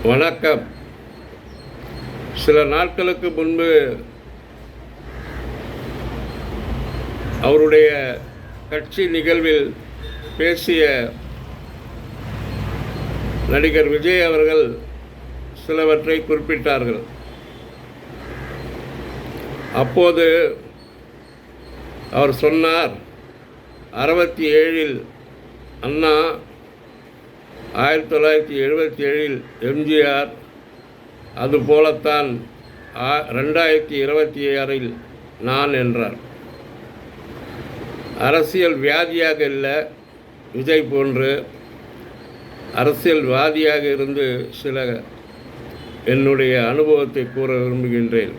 வணக்கம். சில நாட்களுக்கு முன்பு அவருடைய கட்சி நிகழ்வில் பேசிய நடிகர் விஜய் அவர்கள் சிலவற்றை குறிப்பிட்டார்கள். அப்போது அவர் சொன்னார், 67 அண்ணா, 1977 எம்ஜிஆர், அதுபோலத்தான் 2026 நான் என்றார். அரசியல் வியாதியாக இல்லை, விஜய் போன்று அரசியல்வாதியாக இருந்து சில என்னுடைய அனுபவத்தை கூற விரும்புகின்றேன்.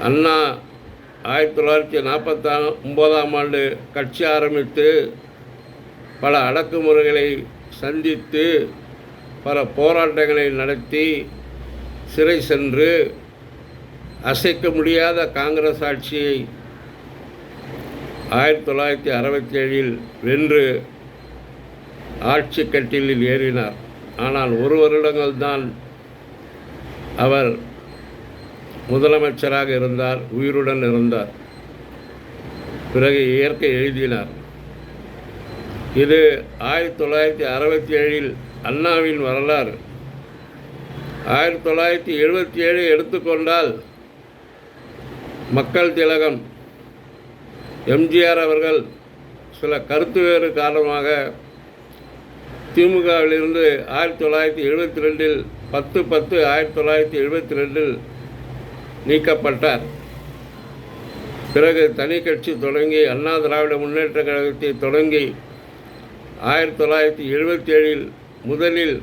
அண்ணா 1949ஆம் ஆண்டு கட்சி ஆரம்பித்து பல அடக்குமுறைகளை சந்தித்து பல போராட்டங்களை நடத்தி சிறை சென்று அசைக்க முடியாத காங்கிரஸ் ஆட்சியை 1967 வென்று ஆட்சி கட்டிலில் ஏறினார். ஆனால் ஒரு வருடங்கள் தான் அவர் முதலமைச்சராக இருந்தார், உயிருடன் இருந்தார். பிறகு இயற்கை எழுதினார். இது 1967 அண்ணாவின் வரலாறு. 1977 எடுத்துக்கொண்டால் மக்கள் திலகம் எம்ஜிஆர் அவர்கள் சில கருத்து வேறு காரணமாக திமுகவிலிருந்து 1972 10/10/1972 நீக்கப்பட்டார். பிறகு தனி கட்சி தொடங்கி அண்ணா திராவிட முன்னேற்ற கழகத்தை தொடங்கி 1977 முதலில்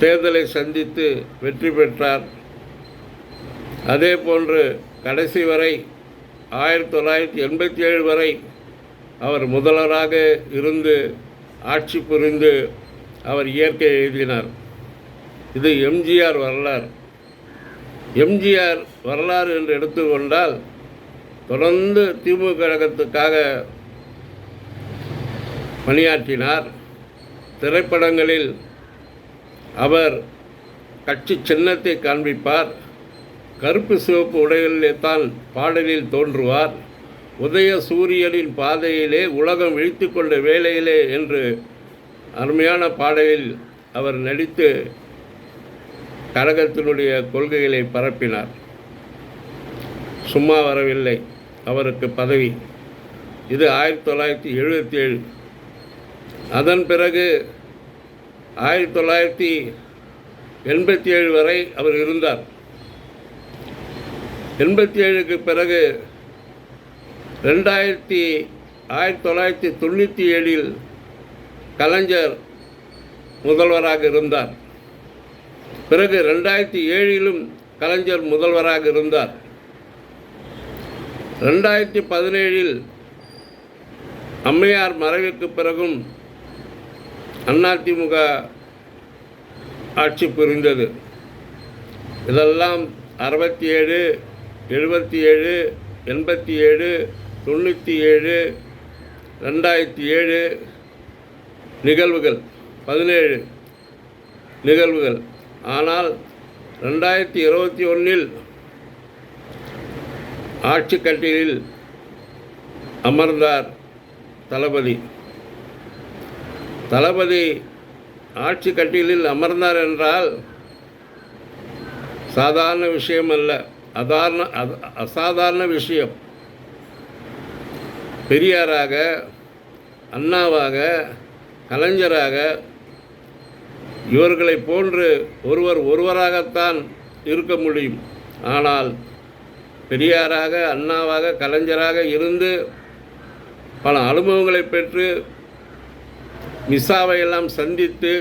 தேர்தலை சந்தித்து வெற்றி பெற்றார். அதே போன்று கடைசி வரை 1987 வரை அவர் முதல்வராக இருந்து ஆட்சி புரிந்து அவர் இயற்கை எழுதினார். இது எம்ஜிஆர் வரலாறு. எம்ஜிஆர் வரலாறு என்று எடுத்துக்கொண்டால் தொடர்ந்து திமுக கழகத்துக்காக பணியாற்றினார். திரைப்படங்களில் அவர் கட்சி சின்னத்தை காண்பிப்பார். கருப்பு சிவப்பு உடைகளிலே தான் பாடலில் தோன்றுவார். உதய சூரியனின் பாதையிலே உலகம் விழித்து கொண்ட வேளையிலே என்று அருமையான பாடலில் அவர் நடித்து கழகத்தினுடைய கொள்கைகளை பரப்பினார். சும்மா வரவில்லை அவருக்கு பதவி. இது 1977. அதன் பிறகு 1987 வரை அவர் இருந்தார். 87க்கு பிறகு 1997 கலைஞர் முதல்வராக இருந்தார். பிறகு 2007 கலைஞர் முதல்வராக இருந்தார். 2017 அம்மையார் மறைவுக்கு பிறகும் அதிமுக ஆட்சி புரிந்தது. இதெல்லாம் 67, 77, 87, 97, 2007 நிகழ்வுகள், 17 நிகழ்வுகள். ஆனால் 2021 ஆட்சி கட்டிலில் அமர்ந்தார் தளபதி. தளபதி ஆட்சி கட்டிலில் அமர்ந்தார் என்றால் சாதாரண விஷயம் அல்ல, அசாதாரண விஷயம். பெரியாராக, அண்ணாவாக, கலைஞராக இவர்களை போன்று ஒருவராகத்தான் இருக்க முடியும். ஆனால் பெரியாராக, அண்ணாவாக, கலைஞராக இருந்து பல அனுபவங்களை பெற்று மிசாவையெல்லாம் சந்தித்து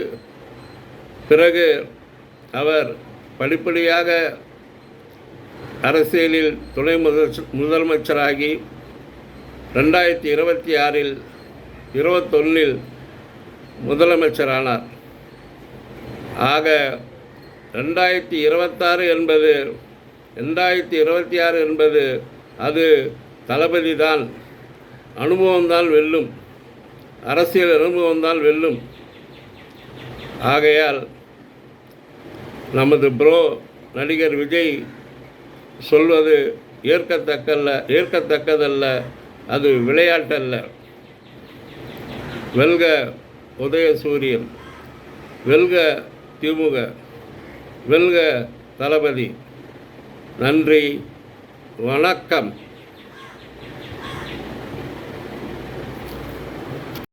பிறகு அவர் படிப்படியாக அரசியலில் துணை முதலமைச்சராகி 2026 21 முதலமைச்சரானார். ஆக 2026 என்பது அது தளபதி தான், அனுபவம்தான் வெல்லும், அரசியல் அனுபவம்தான் வெல்லும். ஆகையால் நமது ப்ரோ நடிகர் விஜய் சொல்வது ஏற்கத்தக்கதல்ல, அது விளையாட்டல்ல. வெல்க உதயசூரியன், வெல்க திமுக, வெல்க தளபதி. நன்றி, வணக்கம்.